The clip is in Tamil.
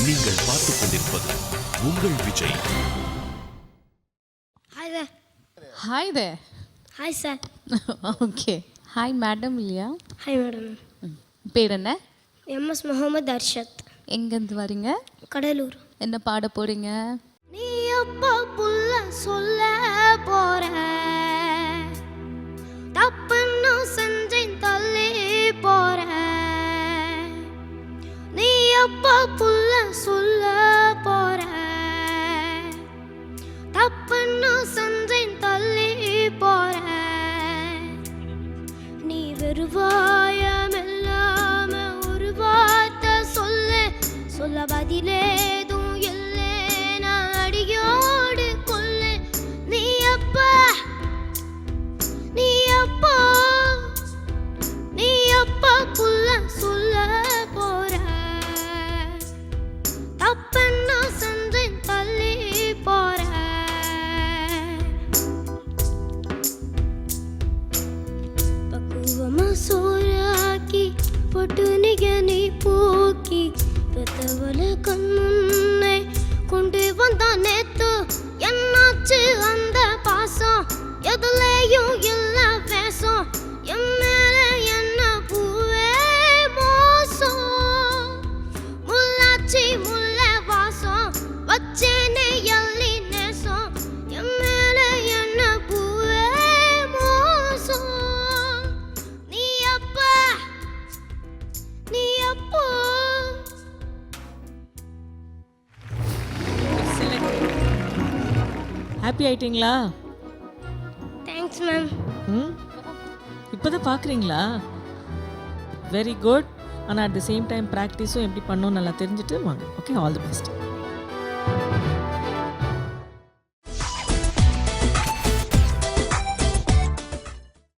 நீங்கள் பார்த்துக் கொண்டிருப்பது உங்கள் Vijay. Hi there. Hi sir. Okay. Hi madam இல்லையா? Hi madam. பேர் என்ன? MS முகமது அர்ஷத். எங்கேருந்து வரீங்க? கடலூர். என்ன பாட போறீங்க? நீ அப்பா புள்ள சொல்ல போற தப்புன்னு செஞ்சேன் தள்ளி போற நீ அப்பா புள்ள சொல்ல போற தப்புன்னு செஞ்சேன் தள்ளி போற நீ வெறுவாயமில்லாம ஒரு வார்த்தை சொல்ல பதிலேதும் இல்லை நான் அடியோடு கொல்ல நீ அப்பா புள்ள சொல்ல போற தப்பென்ன செஞ்சேன் தள்ளி போற பக்குவமா சோறாக்கி பொட்டு நிகனி போக்கி பெத்தவள கண் முன்னே கொண்டு வந்தா நேத்து என்னாச்சு அந்த பாசம் எதுலேயும் இல்ல பேசம் என் மேல என்ன பூவே மோசம் முள்ளாச்சி முள்ள வாசம் வச்சேனே எள்ளி நேசம் என் மேல என்ன பூவே மோசம் நீ அப்பா ஹாப்பி ஆயிட்டீங்களா? Thanks ma'am. இப்போதான் பார்க்குறீங்களா? Very good. ஆனால் அட் த சேம் டைம் ப்ராக்டிஸும் எப்படி பண்ணணும் நல்லா தெரிஞ்சுட்டு வாங்க. Okay, all the best.